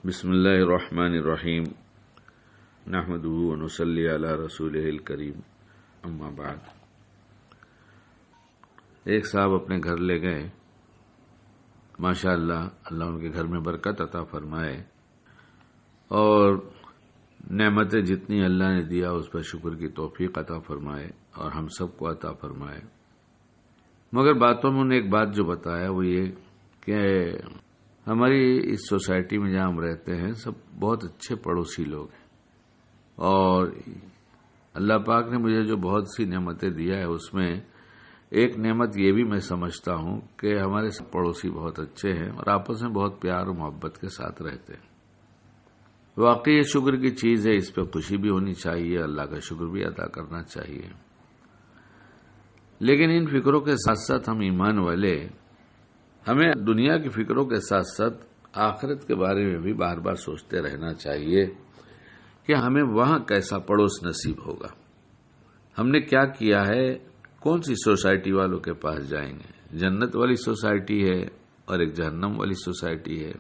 بسم اللہ الرحمن الرحیم نحمدہ ونصلی علی رسولہ الکریم اما بعد۔ ایک صاحب اپنے گھر لے گئے، ماشاء اللہ ان کے گھر میں برکت عطا فرمائے اور نعمتیں جتنی اللہ نے دیا اس پر شکر کی توفیق عطا فرمائے اور ہم سب کو عطا فرمائے۔ مگر باتوں میں انہوں نے ایک بات جو بتایا وہ یہ کہ ہماری اس سوسائٹی میں جہاں ہم رہتے ہیں سب بہت اچھے پڑوسی لوگ ہیں، اور اللہ پاک نے مجھے جو بہت سی نعمتیں دیا ہے اس میں ایک نعمت یہ بھی میں سمجھتا ہوں کہ ہمارے سب پڑوسی بہت اچھے ہیں اور آپس میں بہت پیار و محبت کے ساتھ رہتے ہیں۔ واقعی یہ شکر کی چیز ہے، اس پہ خوشی بھی ہونی چاہیے، اللہ کا شکر بھی ادا کرنا چاہیے۔ لیکن ان فکروں کے ساتھ ساتھ ہم ایمان والے ہمیں دنیا کی فکروں کے ساتھ ساتھ آخرت کے بارے میں بھی بار بار سوچتے رہنا چاہیے کہ ہمیں وہاں کیسا پڑوس نصیب ہوگا، ہم نے کیا کیا ہے، کون سی سوسائٹی والوں کے پاس جائیں گے۔ جنت والی سوسائٹی ہے اور ایک جہنم والی سوسائٹی ہے،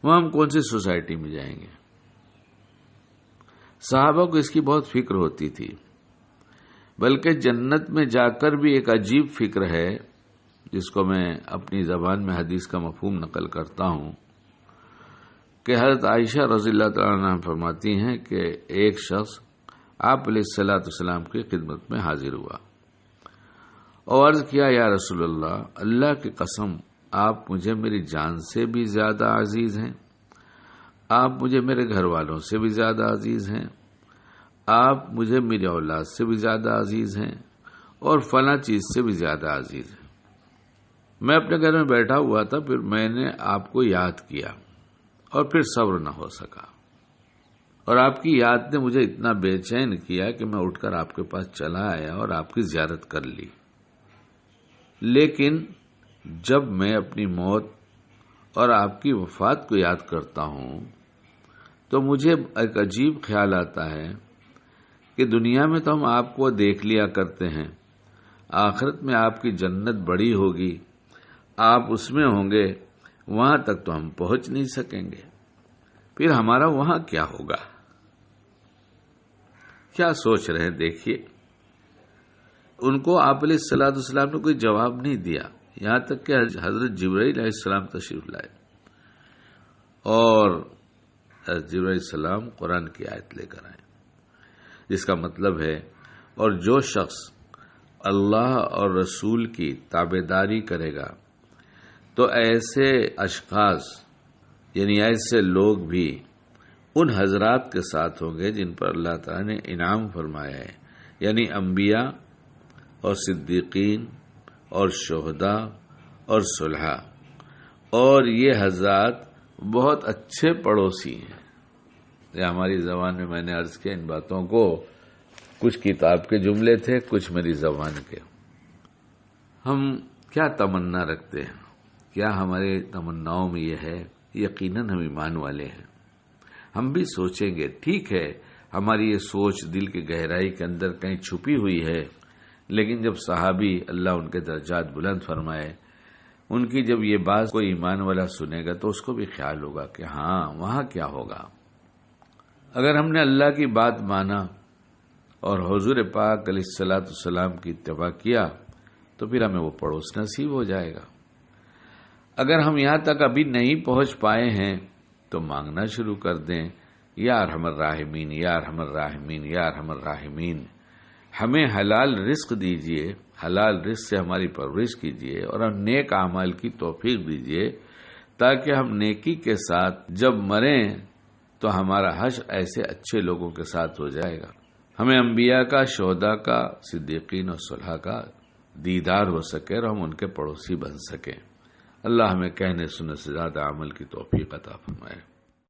وہاں ہم کون سی سوسائٹی میں جائیں گے۔ صحابہ کو اس کی بہت فکر ہوتی تھی، بلکہ جنت میں جا کر بھی ایک عجیب فکر ہے جس کو میں اپنی زبان میں حدیث کا مفہوم نقل کرتا ہوں کہ حضرت عائشہ رضی اللہ تعالیٰ عنہا فرماتی ہیں کہ ایک شخص آپ علیہ الصلوۃ والسلام کی خدمت میں حاضر ہوا اور عرض کیا، یا رسول اللہ، اللہ کی قسم آپ مجھے میری جان سے بھی زیادہ عزیز ہیں، آپ مجھے میرے گھر والوں سے بھی زیادہ عزیز ہیں، آپ مجھے میری اولاد سے بھی زیادہ عزیز ہیں اور فلاں چیز سے بھی زیادہ عزیز ہیں۔ میں اپنے گھر میں بیٹھا ہوا تھا، پھر میں نے آپ کو یاد کیا اور پھر صبر نہ ہو سکا، اور آپ کی یاد نے مجھے اتنا بے چین کیا کہ میں اٹھ کر آپ کے پاس چلا آیا اور آپ کی زیارت کر لی۔ لیکن جب میں اپنی موت اور آپ کی وفات کو یاد کرتا ہوں تو مجھے ایک عجیب خیال آتا ہے کہ دنیا میں تو ہم آپ کو دیکھ لیا کرتے ہیں، آخرت میں آپ کی جنت بڑی ہوگی، آپ اس میں ہوں گے، وہاں تک تو ہم پہنچ نہیں سکیں گے، پھر ہمارا وہاں کیا ہوگا۔ کیا سوچ رہے ہیں دیکھیے۔ ان کو آپ علیہ الصلوۃ والسلام نے کوئی جواب نہیں دیا، یہاں تک کہ حضرت جبرائیل علیہ السلام تشریف لائے اور حضرت جبرائیل علیہ السلام قرآن کی آیت لے کر آئے، جس کا مطلب ہے اور جو شخص اللہ اور رسول کی تابعداری کرے گا تو ایسے اشخاص یعنی ایسے لوگ بھی ان حضرات کے ساتھ ہوں گے جن پر اللہ تعالیٰ نے انعام فرمایا ہے، یعنی انبیاء اور صدیقین اور شہداء اور صلحاء، اور یہ حضرات بہت اچھے پڑوسی ہیں۔ یہ ہماری زبان میں نے عرض کیا، ان باتوں کو کچھ کتاب کے جملے تھے، کچھ میری زبان کے۔ ہم کیا تمنا رکھتے ہیں، کیا ہمارے تمناؤں میں یہ ہے؟ یقیناً ہم ایمان والے ہیں، ہم بھی سوچیں گے، ٹھیک ہے ہماری یہ سوچ دل کی گہرائی کے اندر کہیں چھپی ہوئی ہے، لیکن جب صحابی اللہ ان کے درجات بلند فرمائے، ان کی جب یہ بات کوئی ایمان والا سنے گا تو اس کو بھی خیال ہوگا کہ ہاں وہاں کیا ہوگا۔ اگر ہم نے اللہ کی بات مانا اور حضور پاک علیہ الصلوۃ والسلام کی اتباع کیا تو پھر ہمیں وہ پڑوس نصیب ہو جائے گا۔ اگر ہم یہاں تک ابھی نہیں پہنچ پائے ہیں تو مانگنا شروع کر دیں، یا ارحم الراحمین یا ارحم الراحمین یا ارحم الراحمین، ہمیں حلال رزق دیجئے، حلال رزق سے ہماری پرورش کیجئے اور ہم نیک اعمال کی توفیق دیجئے، تاکہ ہم نیکی کے ساتھ جب مریں تو ہمارا حشر ایسے اچھے لوگوں کے ساتھ ہو جائے گا، ہمیں انبیاء کا، شہداء کا، صدیقین اور صلحاء کا دیدار ہو سکے اور ہم ان کے پڑوسی بن سکیں۔ اللہ ہمیں کہنے سننے سے زیادہ عمل کی توفیق عطا فرمائے۔